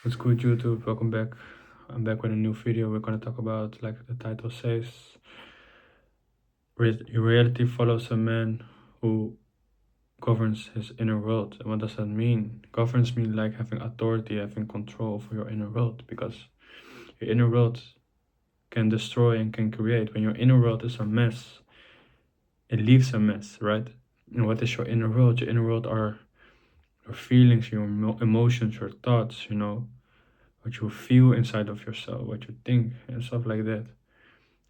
What's good, YouTube? Welcome back. I'm back with a new video. We're gonna talk about, like the title says, reality follows a man who governs his inner world. And what does that mean? Governs mean like having authority, having control over your inner world, because your inner world can destroy and can create. When your inner world is a mess, it leaves a mess, right? And what is your inner world? Your inner world are your feelings, your emotions, your thoughts, what you feel inside of yourself, what you think, and stuff like that.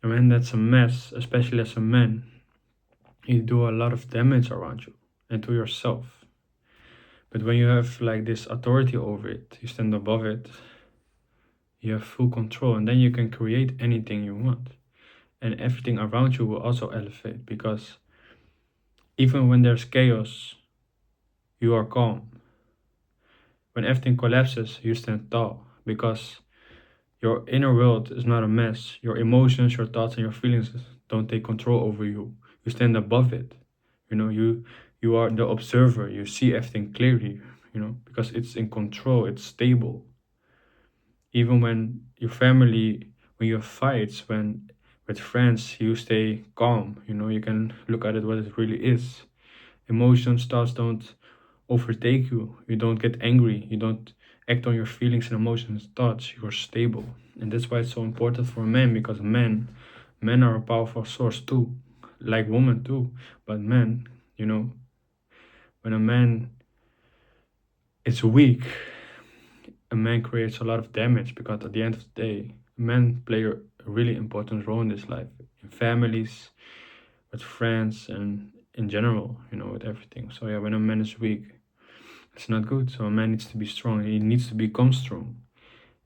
And when that's a mess, especially as a man, you do a lot of damage around you and to yourself. But when you have like this authority over it, you stand above it, you have full control, and then you can create anything you want. And everything around you will also elevate, because even when there's chaos, you are calm. When everything collapses, you stand tall, because your inner world is not a mess. Your emotions, your thoughts, and your feelings don't take control over you. You stand above it. You are the observer. You see everything clearly, because it's in control, it's stable. Even when your family, when you have fights, when with friends, you stay calm. You can look at it what it really is. Emotions, thoughts don't overtake you. You don't get angry. You don't act on your feelings and emotions and thoughts. You're stable. And that's why it's so important for men, because men are a powerful source too, like women too. But men, when a man is weak, a man creates a lot of damage, because at the end of the day, men play a really important role in this life, in families, with friends, and in general, with everything. So yeah, when a man is weak, it's not good. So a man needs to be strong. He needs to become strong.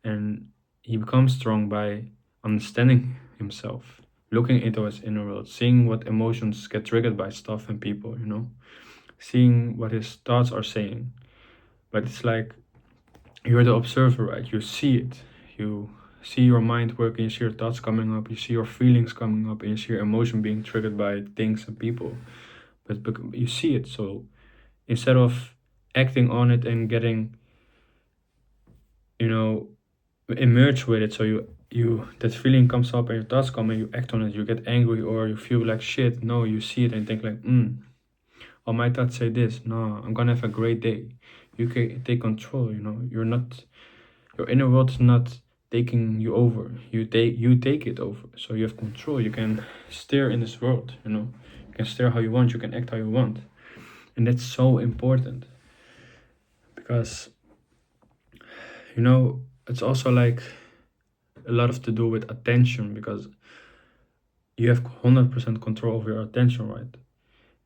And he becomes strong by understanding himself, looking into his inner world, seeing what emotions get triggered by stuff and people, seeing what his thoughts are saying. But it's like you're the observer, right? You see it. You see your mind working, you see your thoughts coming up, you see your feelings coming up, and you see your emotion being triggered by things and people. But you see it. So instead of acting on it and getting, emerge with it, so you that feeling comes up and your thoughts come and you act on it, you get angry or you feel like shit. No, you see it and think like, oh, my thoughts say this. No, I'm gonna have a great day. You can take control. You're not, your inner world is not taking you over. You take it over, so you have control. You can steer in this world. You can steer how you want, you can act how you want. And that's so important, because it's also like a lot of to do with attention, because you have 100% control over your attention, right?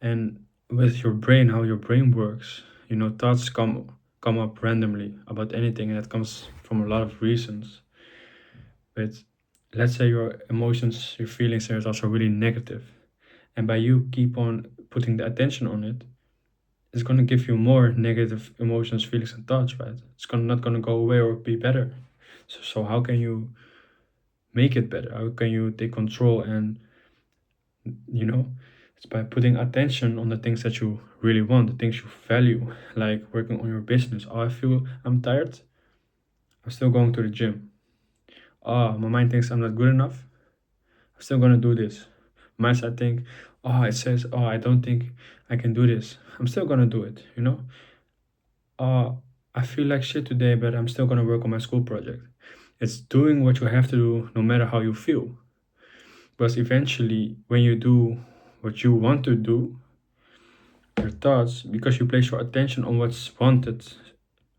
And with your brain, how your brain works, thoughts come up randomly about anything, and that comes from a lot of reasons. But let's say your emotions, your feelings, and your thoughts are really negative, and by you keep on putting the attention on it, it's gonna give you more negative emotions, feelings, and thoughts, right? It's not gonna go away or be better. So how can you make it better? How can you take control? And it's by putting attention on the things that you really want, the things you value, like working on your business. Oh, I feel I'm tired, I'm still going to the gym. Oh, my mind thinks I'm not good enough, I'm still gonna do this. My side think, oh, it says, oh, I don't think I can do this, I'm still gonna do it. I feel like shit today, but I'm still gonna work on my school project. It's doing what you have to do no matter how you feel. Because eventually, when you do what you want to do, your thoughts, because you place your attention on what's wanted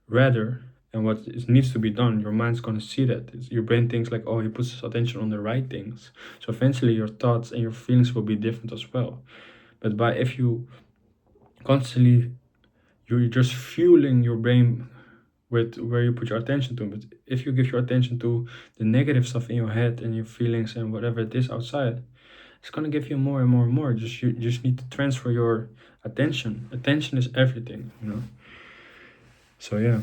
rather and what needs to be done, your mind's gonna see that. Your brain thinks like, oh, he puts his attention on the right things. So eventually your thoughts and your feelings will be different as well. But if you constantly, you're just fueling your brain with where you put your attention to. But if you give your attention to the negative stuff in your head and your feelings and whatever it is outside, it's gonna give you more and more and more. You just need to transfer your attention. Attention is everything. So yeah.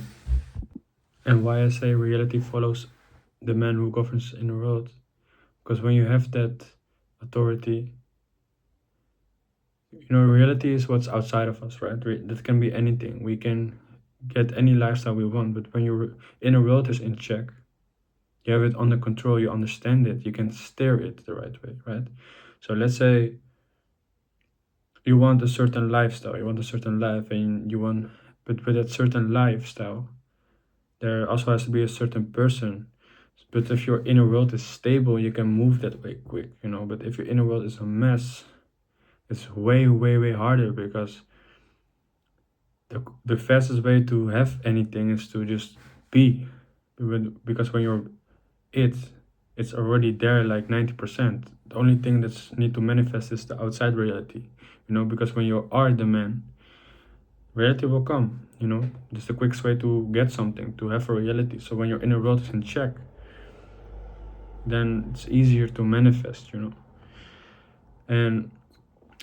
And why I say reality follows the man who governs in the world. Because when you have that authority, reality is what's outside of us, right? That can be anything. We can get any lifestyle we want, but when your inner world is in check, you have it under control, you understand it, you can steer it the right way, right? So let's say you want a certain lifestyle, you want a certain life, and you want, but with that certain lifestyle, there also has to be a certain person. But if your inner world is stable, you can move that way quick, you know. But if your inner world is a mess, it's way, way, way harder, because the fastest way to have anything is to just be. Because when you're it, it's already there like 90%. The only thing that's need to manifest is the outside reality, you know, because when you are the man, reality will come, you know. Just the quickest way to get something, to have a reality. So when your inner world is in check, then it's easier to manifest, you know. And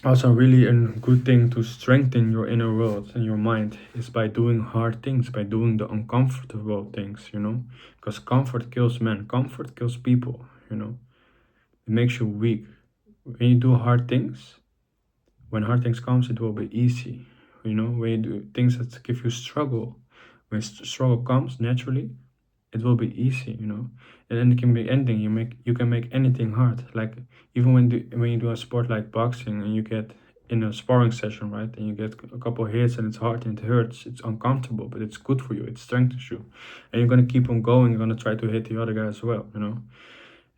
also really a good thing to strengthen your inner world and your mind is by doing hard things, by doing the uncomfortable things, you know. Because comfort kills men, comfort kills people, you know. It makes you weak. When you do hard things, when hard things comes, it will be easy, you know. When you do things that give you struggle, when struggle comes naturally, it will be easy, you know. And then it can be anything. You can make anything hard. Like even when you do a sport like boxing and you get in a sparring session, right, and you get a couple of hits and it's hard and it hurts, it's uncomfortable, but it's good for you, it strengthens you, and you're gonna keep on going, you're gonna try to hit the other guy as well, you know.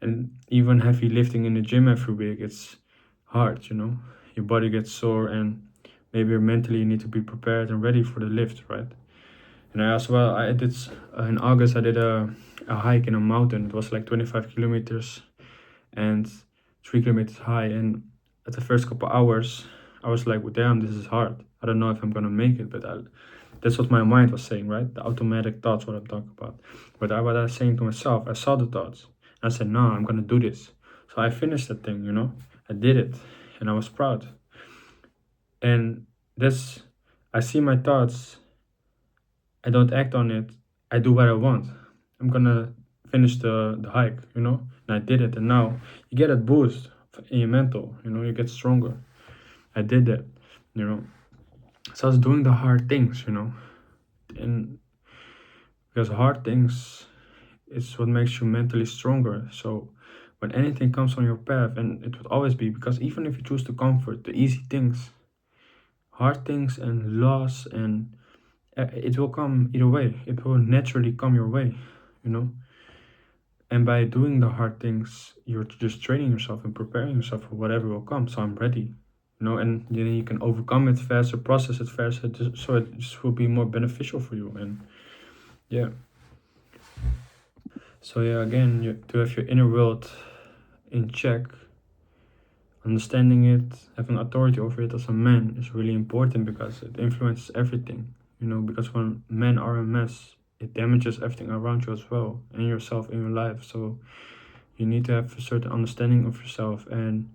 And even heavy lifting in the gym every week, it's hard, you know. Your body gets sore, and maybe mentally you need to be prepared and ready for the lift, right? And I as well, I did in August, I did a hike in a mountain. It was like 25 kilometers and 3 kilometers high. And at the first couple hours, I was like, well, damn, this is hard. I don't know if I'm gonna make it, but that's what my mind was saying, right? The automatic thoughts, what I'm talking about. But what I was saying to myself, I saw the thoughts. I said, no, I'm gonna do this. So I finished that thing, you know. I did it, and I was proud. And that's, I see my thoughts, I don't act on it. I do what I want. I'm gonna finish the hike, you know? And I did it, and now you get a boost in your mental, you know, you get stronger. I did that, you know. So I was doing the hard things, you know. And because hard things is what makes you mentally stronger. So when anything comes on your path, and it would always be, because even if you choose the comfort, the easy things, hard things and loss, and it will come either way. It will naturally come your way, you know. And by doing the hard things, you're just training yourself and preparing yourself for whatever will come. So I'm ready, you know, and then you can overcome it faster, process it faster, so it just will be more beneficial for you. And yeah. So yeah, again, to have your inner world in check, understanding it, having authority over it as a man is really important, because it influences everything, you know. Because when men are a mess, it damages everything around you as well, and yourself in your life. So you need to have a certain understanding of yourself, and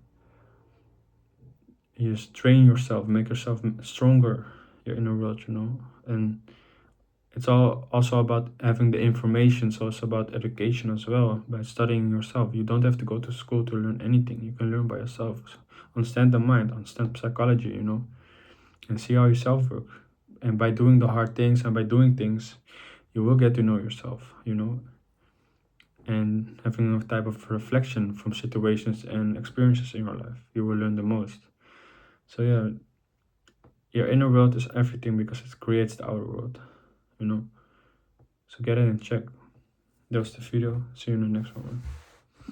you just train yourself, make yourself stronger, your inner world, you know. And it's all also about having the information, so it's about education as well, by studying yourself. You don't have to go to school to learn anything, you can learn by yourself. Understand the mind, understand psychology, you know, and see how yourself work. And by doing the hard things and by doing things, you will get to know yourself, you know, and having a type of reflection from situations and experiences in your life, you will learn the most. So yeah, your inner world is everything, because it creates the outer world, you know. So get it in check. That was the video. See you in the next one.